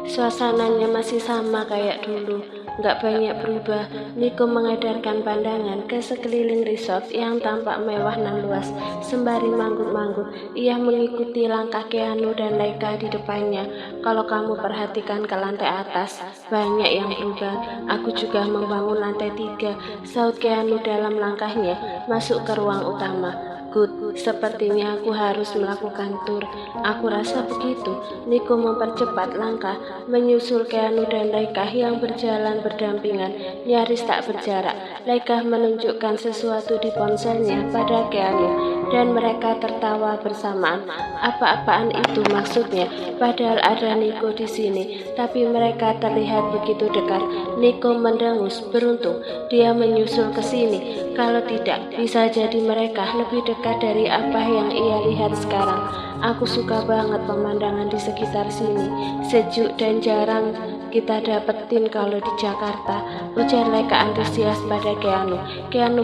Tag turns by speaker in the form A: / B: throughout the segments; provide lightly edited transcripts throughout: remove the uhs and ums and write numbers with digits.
A: Suasananya masih sama kayak dulu, nggak banyak berubah. Niko mengedarkan pandangan ke sekeliling resort yang tampak mewah dan luas. Sembari manggut-manggut, ia mengikuti langkah Keanu dan Laika di depannya. Kalau kamu perhatikan ke lantai atas, banyak yang berubah. Aku juga membangun lantai 3, saut Keanu dalam langkahnya masuk ke ruang utama. Good, sepertinya aku harus melakukan tur. Aku rasa begitu. Niko mempercepat langkah, menyusul Keanu dan Laika yang berjalan berdampingan, nyaris tak berjarak. Laika menunjukkan sesuatu di ponselnya pada Keanu, dan mereka tertawa bersamaan. Apa-apaan itu maksudnya? Padahal ada Niko di sini, tapi mereka terlihat begitu dekat. Niko mendengus, beruntung dia menyusul ke sini. Kalau tidak, bisa jadi mereka lebih dekat dari apa yang ia lihat sekarang. Aku suka banget pemandangan di sekitar sini, sejuk dan jarang kita dapetin kalau di Jakarta, ujar Laika antusias pada Keanu. Keanu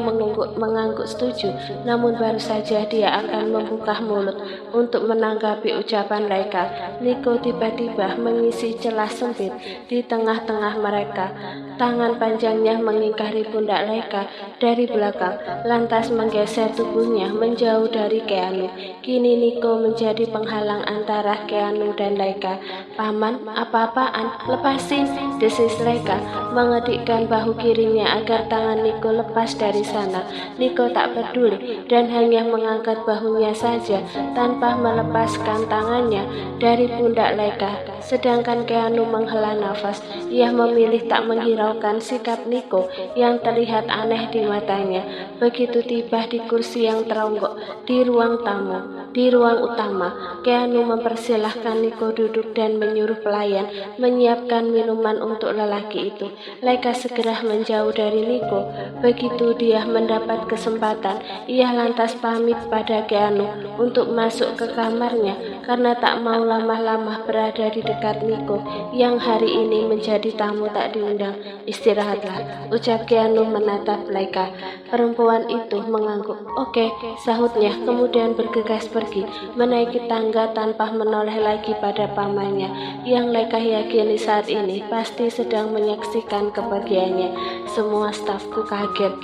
A: mengangguk setuju, namun baru saja dia akan membuka mulut untuk menanggapi ucapan Laika. Niko tiba-tiba mengisi celah sempit di tengah-tengah mereka. Tangan panjangnya mengingkari pundak Laika dari belakang, lantas menggeser tubuhnya menjauh dari Keanu. Kini Niko menjadi penghalang antara Keanu dan Laika. Paman, apa-apaan? Lepasin, desis Laika, mengedikkan bahu kirinya agar tangan Niko lepas dari sana. Niko tak peduli dan hanya mengangkat bahunya saja tanpa melepaskan tangannya dari pundak Laika. Sedangkan Keanu menghela nafas. Ia memilih tak menghiraukan sikap Niko yang terlihat aneh di matanya. Begitu tiba di kursi yang teronggok di ruang tamu, di ruang utama, Keanu mempersilahkan Niko duduk dan menyuruh pelayan menyiapkan minuman untuk lelaki itu. Laika segera menjauh dari Niko. Begitu dia mendapat kesempatan, ia lantas pamit pada Keanu untuk masuk ke kamarnya karena tak mau lama-lama berada di dekat Niko yang hari ini menjadi tamu tak diundang. Istirahatlah, ucap Keanu menatap Laika. Perempuan itu mengangguk. Oke, sahutnya, kemudian bergegas pergi, menaiki tangga tanpa menoleh lagi pada pamannya yang Laika yakini saat ini pasti sedang menyaksikan kepergiannya. Semua stafku kaget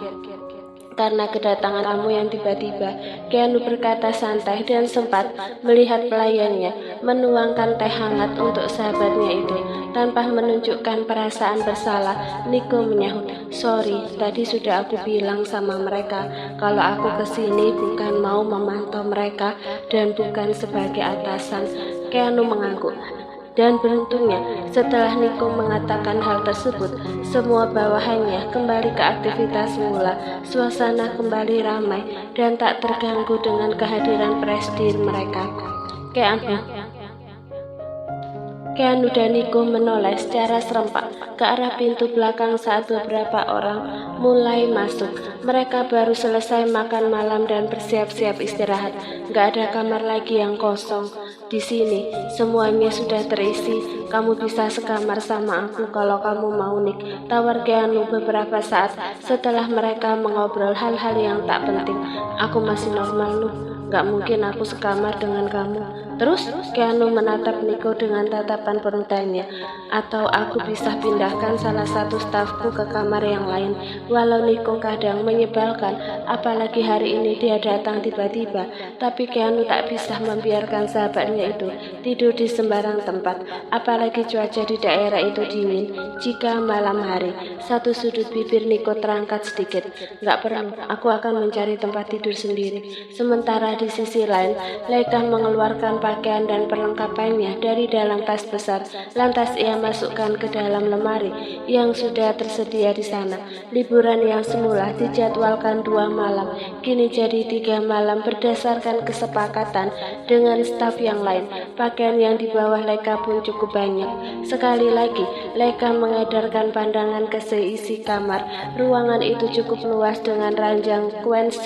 A: karena kedatangan kamu yang tiba-tiba, Keanu berkata santai dan sempat melihat pelayannya menuangkan teh hangat untuk sahabatnya itu. Tanpa menunjukkan perasaan bersalah, Niko menyahut, sorry, tadi sudah aku bilang sama mereka kalau aku kesini bukan mau memantau mereka dan bukan sebagai atasan. Keanu mengangguk. Dan beruntungnya, setelah Niko mengatakan hal tersebut, semua bawahannya kembali ke aktivitas semula. Suasana kembali ramai dan tak terganggu dengan kehadiran presiden mereka. Keanu dan Niko menoleh secara serempak ke arah pintu belakang saat beberapa orang mulai masuk. Mereka baru selesai makan malam dan bersiap-siap istirahat. Gak ada kamar lagi yang kosong. Di sini semuanya sudah terisi. Kamu bisa sekamar sama aku kalau kamu mau, Nick, tawar Keanu beberapa saat setelah mereka mengobrol hal-hal yang tak penting. Aku masih normal, lu. Gak mungkin aku sekamar dengan kamu. Terus Keanu menatap Niko dengan tatapan penuh tanya. Atau aku bisa pindahkan salah satu stafku ke kamar yang lain. Walau Niko kadang menyebalkan, apalagi hari ini dia datang tiba-tiba, tapi Keanu tak bisa membiarkan sahabatnya itu tidur di sembarang tempat. Apalagi cuaca di daerah itu dingin. Jika malam hari, satu sudut bibir Niko terangkat sedikit. Gak perlu, aku akan mencari tempat tidur sendiri. Sementara di sisi lain, Laika mengeluarkan pakaian dan perlengkapannya dari dalam tas besar. Lantas ia masukkan ke dalam lemari yang sudah tersedia di sana. Liburan yang semula dijadwalkan 2 malam, kini jadi 3 malam berdasarkan kesepakatan dengan staf yang lain. Pakaian yang dibawa Laika pun cukup banyak. Sekali lagi, Laika mengedarkan pandangan ke seisi kamar. Ruangan itu cukup luas dengan ranjang queens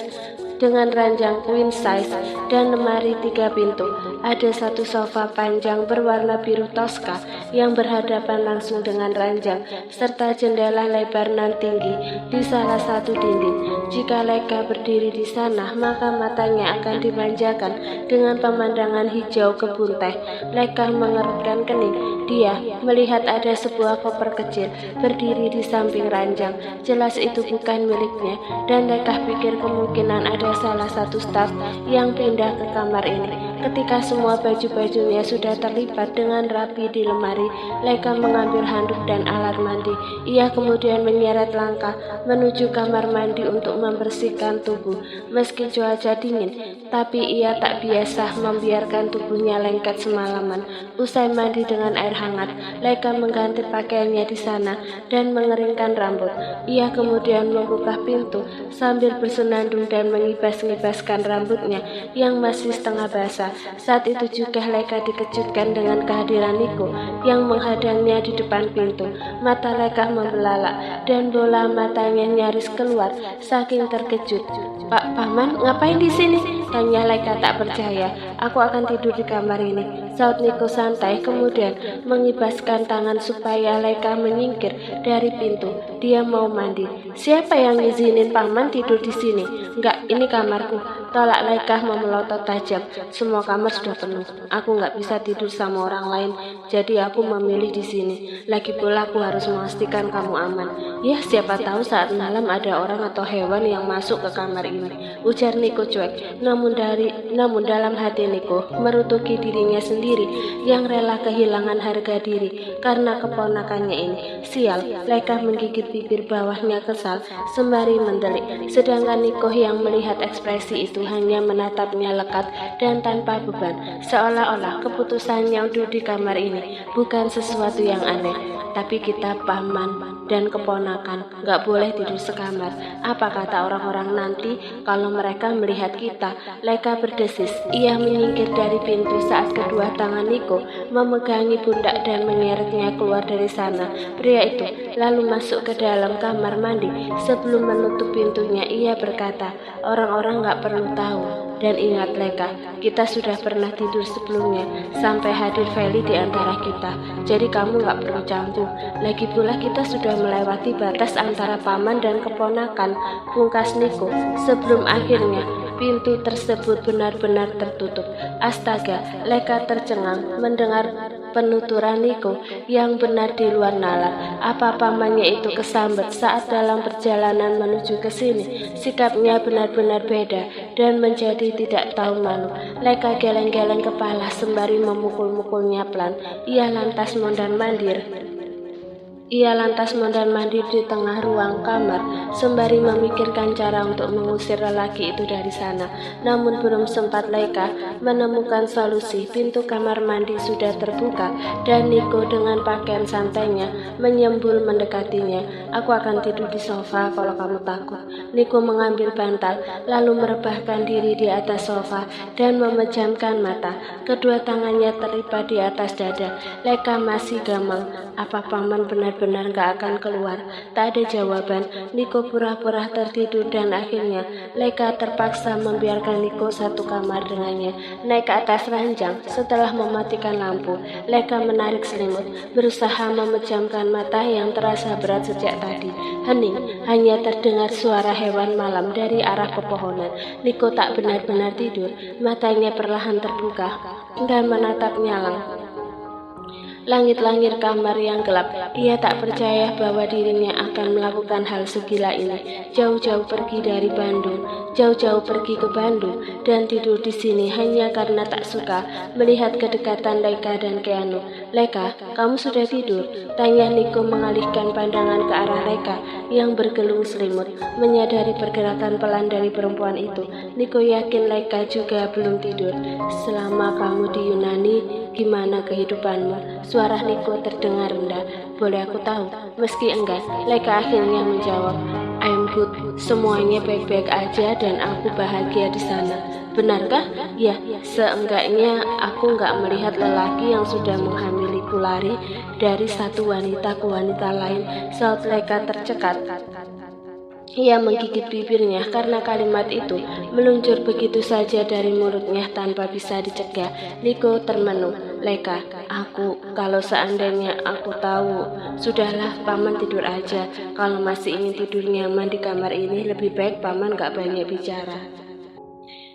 A: dengan ranjang queen size dan lemari 3 pintu. Ada satu sofa panjang berwarna biru toska yang berhadapan langsung dengan ranjang, serta jendela lebar nan tinggi di salah satu dinding. Jika Laika berdiri di sana, maka matanya akan dimanjakan dengan pemandangan hijau kebun teh. Laika mengerutkan kening. Dia melihat ada sebuah koper kecil berdiri di samping ranjang. Jelas itu bukan miliknya, dan Laika pikir kemungkinan ada salah satu staf yang pindah ke kamar ini. Ketika semua baju-bajunya sudah terlipat dengan rapi di lemari, Laika mengambil handuk dan alat mandi. Ia kemudian menyeret langkah menuju kamar mandi untuk membersihkan tubuh. Meski cuaca dingin, tapi ia tak biasa membiarkan tubuhnya lengket semalaman. Usai mandi dengan air hangat, Laika mengganti pakaiannya di sana dan mengeringkan rambut. Ia kemudian membuka pintu sambil bersenandung dan mengibas-ngibaskan rambutnya yang masih setengah basah. Saat itu juga Laika dikejutkan dengan kehadiran Niko yang menghadangnya di depan pintu. Mata Laika membelalak dan bola matanya nyaris keluar saking terkejut. "Pak Paman, ngapain di sini?" tanya Laika tak percaya. "Aku akan tidur di kamar ini," saut Niko santai, kemudian mengibaskan tangan supaya Laika menyingkir dari pintu. Dia mau mandi. "Siapa yang ngizinin Paman tidur di sini?" "Enggak, ini kamarku," tolak Laika memelotot tajam. "Semua kamar sudah penuh. Aku nggak bisa tidur sama orang lain, jadi aku memilih di sini. Lagi pula aku harus memastikan kamu aman." "Ya, siapa tahu saat malam ada orang atau hewan yang masuk ke kamar ini," ujar Niko cuek. Namun dalam hati Niko merutuki dirinya sendiri yang rela kehilangan harga diri karena keponakannya ini. Sial, Laika menggigit bibir bawahnya kesal sembari mendelik. Sedangkan Niko yang melihat ekspresi itu hanya menatapnya lekat dan tanpa beban, seolah-olah keputusannya untuk di kamar ini bukan sesuatu yang aneh. "Tapi kita paman dan keponakan nggak boleh tidur sekamar. Apa kata orang-orang nanti kalau mereka melihat kita?" Laika berdesis. Ia menyingkir dari pintu saat kedua tangan Niko memegangi pundak dan menyeretnya keluar dari sana. Pria itu lalu masuk ke dalam kamar mandi. Sebelum menutup pintunya, ia berkata, "Orang-orang nggak perlu tahu. Dan ingat Laika, kita sudah pernah tidur sebelumnya sampai hadir Feli di antara kita. Jadi kamu nggak perlu canggung. Lagi pula kita sudah melewati batas antara paman dan keponakan," pungkas Niko, sebelum akhirnya pintu tersebut benar-benar tertutup. Astaga, Laika tercengang mendengar penuturan Niko yang benar di luar nalar. Apa pamannya itu kesambet saat dalam perjalanan menuju ke sini? Sikapnya benar-benar beda dan menjadi tidak tahu malu. Laika geleng-geleng kepala sembari memukul-mukulnya pelan. Ia lantas mondar-mandir di tengah ruang kamar sembari memikirkan cara untuk mengusir lelaki itu dari sana. Namun belum sempat Laika menemukan solusi, pintu kamar mandi sudah terbuka dan Niko dengan pakaian santainya menyembul mendekatinya. "Aku akan tidur di sofa kalau kamu takut." Niko mengambil bantal lalu merebahkan diri di atas sofa dan memejamkan mata. Kedua tangannya terlipat di atas dada. Laika masih gamang. Apa paman benar-benar gak akan keluar? Tak ada jawaban. Niko pura-pura tertidur dan akhirnya Laika terpaksa membiarkan Niko satu kamar dengannya. Naik ke atas ranjang setelah mematikan lampu, Laika menarik selimut, berusaha memejamkan mata yang terasa berat sejak tadi. Hening, hanya terdengar suara hewan malam dari arah pepohonan. Niko tak benar-benar tidur. Matanya perlahan terbuka dan menatap nyalang langit-langit kamar yang gelap. Ia tak percaya bahwa dirinya akan melakukan hal segila ini. Jauh-jauh pergi dari Bandung, jauh-jauh pergi ke Bandung dan tidur di sini hanya karena tak suka melihat kedekatan Laika dan Keanu. "Laika, kamu sudah tidur?" tanya Niko mengalihkan pandangan ke arah Laika yang bergelung selimut. Menyadari pergerakan pelan dari perempuan itu, Niko yakin Laika juga belum tidur. "Selama kamu di Yunani, gimana kehidupanmu?" Suara Niko terdengar rendah. "Boleh aku tahu?" Meski enggan, Laika akhirnya menjawab, "I'm good. Semuanya baik-baik aja dan aku bahagia di sana." "Benarkah?" "Ya, seenggaknya aku nggak melihat lelaki yang sudah menghamiliku lari dari satu wanita ke wanita lain," saut Laika tercekat. Ia menggigit bibirnya karena kalimat itu meluncur begitu saja dari mulutnya tanpa bisa dicegah. Niko termenung. Leka, kalau seandainya aku tahu. Sudahlah, Paman tidur aja. Kalau masih ingin tidur nyaman di kamar ini, lebih baik Paman gak banyak bicara.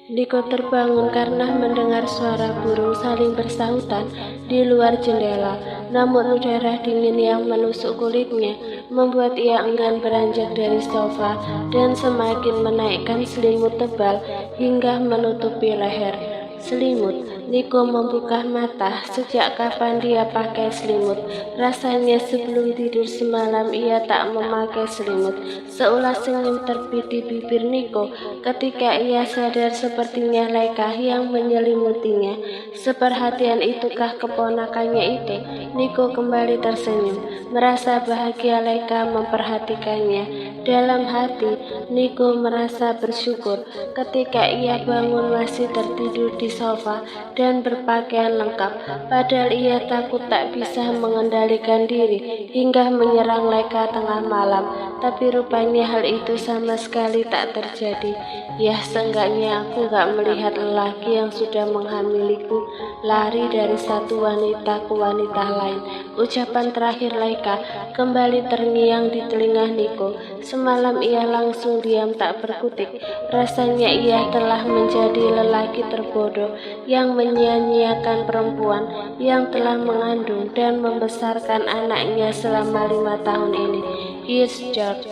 A: Niko terbangun karena mendengar suara burung saling bersahutan di luar jendela. Namun udara dingin yang menusuk kulitnya membuat ia enggan beranjak dari sofa dan semakin menaikkan selimut tebal hingga menutupi leher. Selimut. Niko membuka mata. Sejak kapan dia pakai selimut? Rasanya sebelum tidur semalam ia tak memakai selimut. Seulas senyum terbit di bibir Niko ketika ia sadar sepertinya Laika yang menyelimutinya. Seperhatian itukah keponakannya itu? Niko kembali tersenyum, merasa bahagia Laika memperhatikannya. Dalam hati, Niko merasa bersyukur ketika ia bangun masih tertidur di sofa dan berpakaian lengkap, padahal ia takut tak bisa mengendalikan diri hingga menyerang Laika tengah malam. Tapi rupanya hal itu sama sekali tak terjadi. Ya, seenggaknya aku gak melihat lelaki yang sudah menghamiliku lari dari satu wanita ke wanita lain. Ucapan terakhir Laika kembali terngiang di telinga Niko. Semalam ia langsung diam tak berkutik. Rasanya ia telah menjadi lelaki terbodoh yang menyia-nyiakan perempuan yang telah mengandung dan membesarkan anaknya selama 5 tahun ini. Yes, George.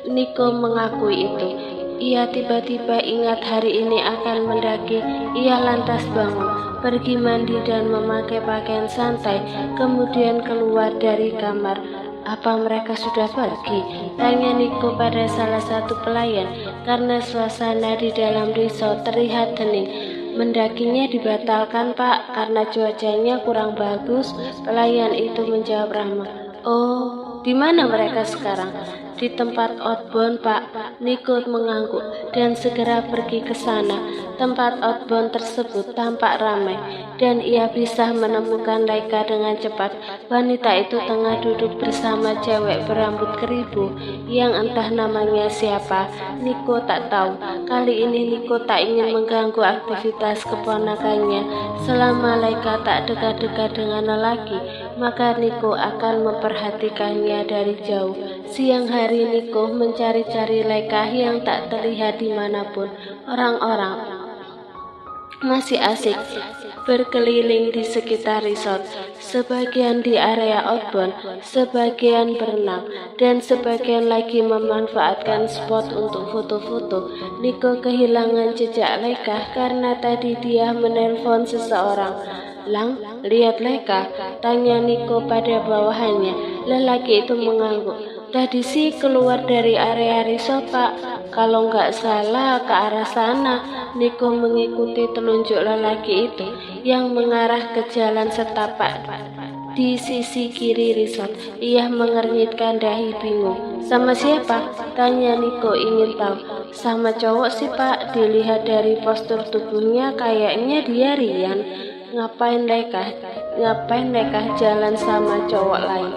A: Niko mengakui itu. Ia tiba-tiba ingat hari ini akan mendaki. Ia lantas bangun, pergi mandi dan memakai pakaian santai, kemudian keluar dari kamar. Apa mereka sudah pergi? Tanya Niko pada salah satu pelayan, karena suasana di dalam resort terlihat hening. Mendakinya dibatalkan, Pak, karena cuacanya kurang bagus. Pelayan itu menjawab ramah. Oh, di mana mereka sekarang? Di tempat outbound, Pak. Niko mengangguk dan segera pergi ke sana. Tempat outbound tersebut tampak ramai dan ia bisa menemukan Laika dengan cepat. Wanita itu tengah duduk bersama cewek berambut keribu yang entah namanya siapa. Niko tak tahu. Kali ini Niko tak ingin mengganggu aktivitas keponakannya. Selama Laika tak dekat-dekat dengan lelaki, maka Niko akan memperhatikannya dari jauh. Siang hari Niko mencari-cari Laika yang tak terlihat dimanapun. Orang-orang masih asik berkeliling di sekitar resort, sebagian di area outbound, sebagian berenang, dan sebagian lagi memanfaatkan spot untuk foto-foto. Niko kehilangan jejak Laika karena tadi dia menelpon seseorang. Lang, lihat Laika? Tanya Niko pada bawahannya. Lelaki itu mengangguk. Tadi sih keluar dari area resort, Pak. Kalau nggak salah ke arah sana. Niko mengikuti telunjuk lelaki itu yang mengarah ke jalan setapak di sisi kiri resort. Ia mengernyitkan dahi bingung. Sama siapa? Tanya Niko ingin tahu. Sama cowok sih, Pak. Dilihat dari postur tubuhnya kayaknya dia Rian. Ngapain mereka jalan sama cowok lain?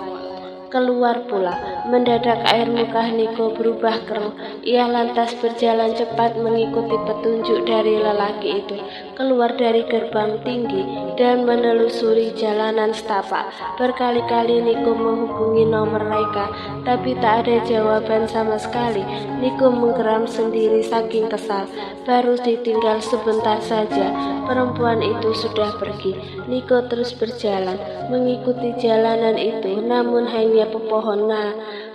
A: Keluar pula. Mendadak air muka Niko berubah keruh. Ia lantas berjalan cepat mengikuti petunjuk dari lelaki itu, keluar dari gerbang tinggi dan menelusuri jalanan setapak. Berkali-kali Niko menghubungi nomor Laika, tapi tak ada jawaban sama sekali. Niko menggeram sendiri saking kesal. Baru ditinggal sebentar saja, perempuan itu sudah pergi. Niko terus berjalan, mengikuti jalanan itu, namun hanya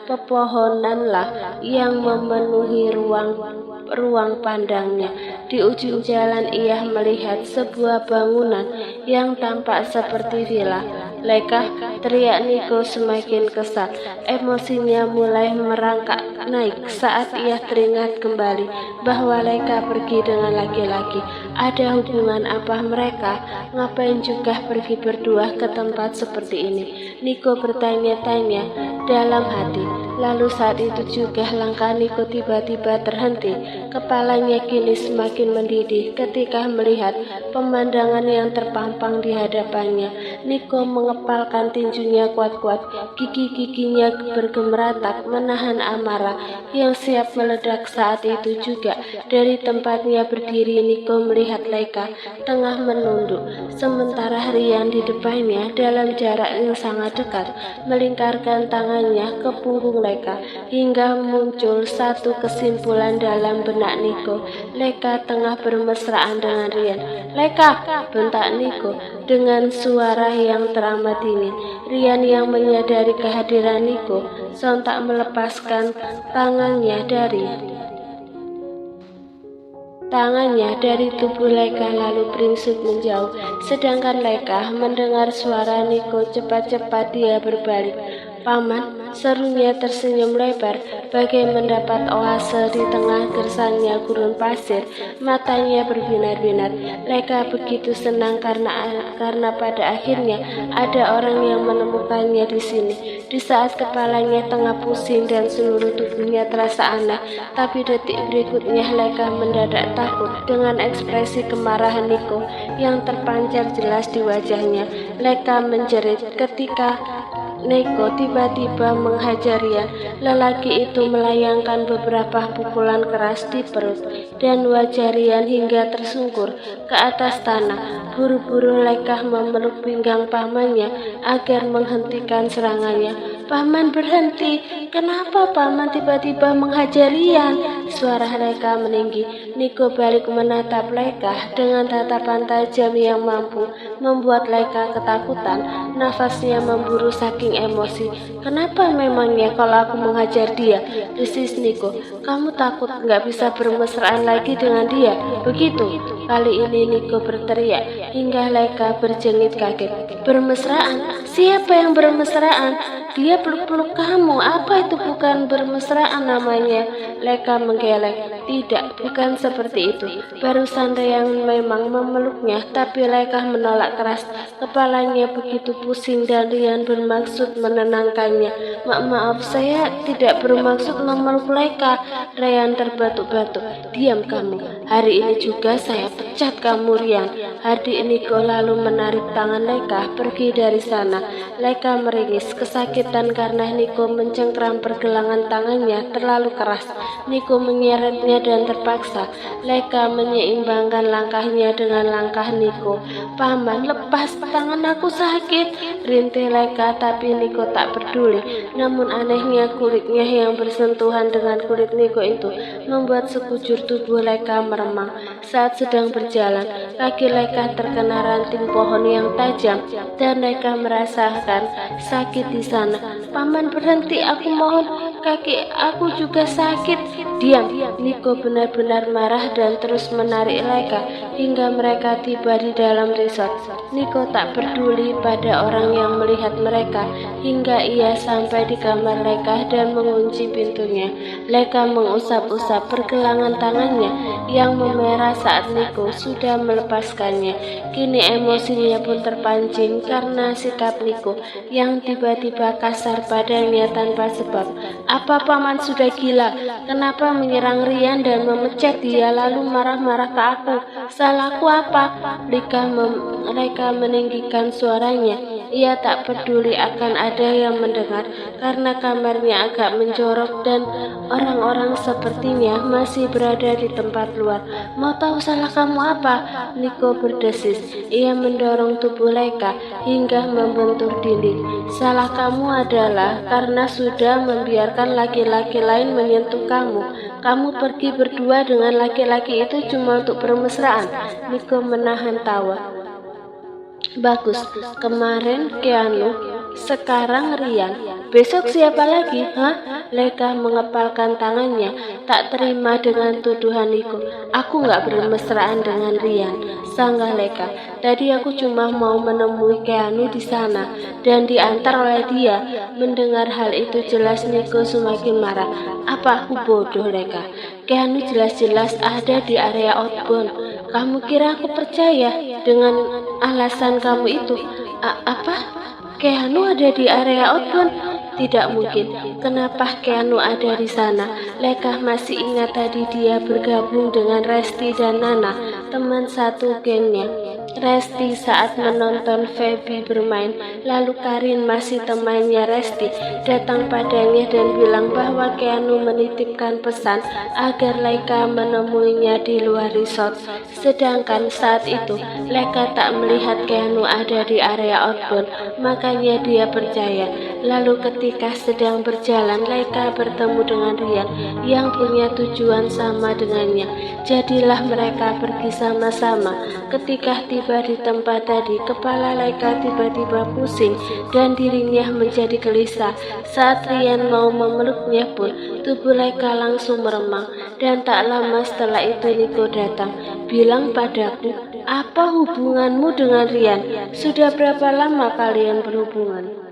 A: pepohonanlah yang memenuhi ruang pandangnya. Di ujung jalan ia melihat sebuah bangunan yang tampak seperti villa. Laika, teriak Niko semakin kesal. Emosinya mulai merangkak naik saat ia teringat kembali bahwa Laika pergi dengan laki-laki. Ada hubungan apa mereka? Ngapain juga pergi berdua ke tempat seperti ini? Niko bertanya-tanya dalam hati. Lalu saat itu juga langkah Niko tiba-tiba terhenti. Kepalanya kini semakin mendidih ketika melihat pemandangan yang terpampang di hadapannya. Niko mengepalkan tinjunya kuat-kuat. Gigi-giginya bergemeratak menahan amarah yang siap meledak saat itu juga. Dari tempatnya berdiri, Niko melihat Leika tengah menunduk, sementara Rian di depannya dalam jarak yang sangat dekat melingkarkan tangannya ke punggung Leika, hingga muncul satu kesimpulan dalam benak Niko. Leika tengah bermesraan dengan Rian. "Leika!" bentak Niko dengan suara yang teramat dingin. Rian yang menyadari kehadiran Niko sontak melepaskan tangannya dari tubuh Leika lalu beringsut menjauh. Sedangkan Leika mendengar suara Niko, cepat-cepat dia berbalik. "Paman," serunya tersenyum lebar, bagai mendapat oase di tengah gersangnya gurun pasir. Matanya berbinar-binar. Leika begitu senang karena pada akhirnya ada orang yang menemukannya di sini. Di saat kepalanya tengah pusing dan seluruh tubuhnya terasa aneh, tapi detik berikutnya Leika mendadak takut dengan ekspresi kemarahan Niko yang terpancar jelas di wajahnya. Leika menjerit ketika Niko tiba-tiba menghajar Rian. Lelaki itu melayangkan beberapa pukulan keras di perut dan wajah Rian hingga tersungkur ke atas tanah. Buru-buru Leika memeluk pinggang pamannya agar menghentikan serangannya. "Paman, berhenti! Kenapa paman tiba-tiba menghajar Rian?" Suara Leika meninggi. Niko balik menatap Leika dengan tatapan tajam yang mampu membuat Leika ketakutan. Nafasnya memburu saking emosi. "Kenapa memangnya kalau aku menghajar dia?" desis Niko. "Kamu takut nggak bisa bermesraan lagi dengan dia, begitu?" Kali ini Niko berteriak hingga Leika berjengit kaget. "Bermesraan? Siapa yang bermesraan? Dia peluk-peluk kamu. Apa itu bukan bermesraan namanya?" Leika menggeleng. "Tidak, bukan seperti itu. Barusan Rian memang memeluknya, tapi Leika menolak keras. Kepalanya begitu pusing dan Rian bermaksud menenangkannya." Maaf, saya tidak bermaksud memeluk Leika." Rian terbatuk-batuk. "Diam kamu. Hari ini juga saya pecat kamu, Rian." Adik Niko lalu menarik tangan Leika pergi dari sana. Leika meringis kesakitan karena Niko mencengkram pergelangan tangannya terlalu keras. Niko menyeretnya dan terpaksa Leika menyeimbangkan langkahnya dengan langkah Niko. "Paman, lepas tangan aku, sakit!" rintih Leika, tapi Niko tak peduli. Namun anehnya kulitnya yang bersentuhan dengan kulit Niko itu membuat sekujur tubuh Leika meremang. Saat sedang berjalan, kaki Leika terkena ranting pohon yang tajam dan Leika merasakan sakit di sana. "Paman, berhenti, aku mohon, kaki aku juga sakit." "Diam!" Niko benar-benar marah dan terus menarik Leika hingga mereka tiba di dalam resort. Niko tak peduli pada orang yang melihat mereka hingga ia sampai di kamar Leika dan mengunci pintunya. Leika mengusap-usap pergelangan tangannya yang memerah saat Niko sudah melepaskannya. Kini emosinya pun terpancing karena sikap Niko yang tiba-tiba kasar padanya tanpa sebab. "Apa paman sudah gila? Kenapa menyerang Rian dan memecat dia lalu marah-marah ke aku? Salahku apa?" Leika meninggikan suaranya. Ia tak peduli akan ada yang mendengar karena kamarnya agak menjorok dan orang-orang sepertinya masih berada di tempat luar. "Mau tahu salah kamu apa?" Niko berdesis. Ia mendorong tubuh Leika hingga membentur dinding. "Salah kamu adalah karena sudah membiarkan laki-laki lain menyentuh kamu. Kamu pergi berdua dengan laki-laki itu cuma untuk bermesraan." Niko menahan tawa. "Bagus, kemarin Keanu, sekarang Rian. Besok siapa lagi, hah?" Leika mengepalkan tangannya, tak terima dengan tuduhan Niko. "Aku nggak bermesraan dengan Rian," sanggah Leika. "Tadi aku cuma mau menemui Keanu di sana dan diantar oleh dia." Mendengar hal itu jelas Niko semakin marah. "Apa aku bodoh, Leika? Keanu jelas-jelas ada di area outbound. Kamu kira aku percaya dengan alasan kamu itu?" Apa? Keanu ada di area outbound? Tidak mungkin. Kenapa Keanu ada di sana? Leika masih ingat tadi dia bergabung dengan Resti dan Nana, teman satu gengnya. Resti saat menonton Feby bermain. Lalu Karin, masih temannya Resti, datang padanya dan bilang bahwa Keanu menitipkan pesan agar Laika menemuinya di luar resort. Sedangkan saat itu Laika tak melihat Keanu ada di area outbound, makanya dia percaya. Lalu ketika sedang berjalan, Laika bertemu dengan Rian yang punya tujuan sama dengannya. Jadilah mereka pergi sama-sama. Ketika tiba di tempat tadi, kepala Laika tiba-tiba pusing dan dirinya menjadi gelisah. Saat Rian mau memeluknya pun, tubuh Laika langsung meremang. Dan tak lama setelah itu Nico datang, bilang padaku, "Apa hubunganmu dengan Rian? Sudah berapa lama kalian berhubungan?"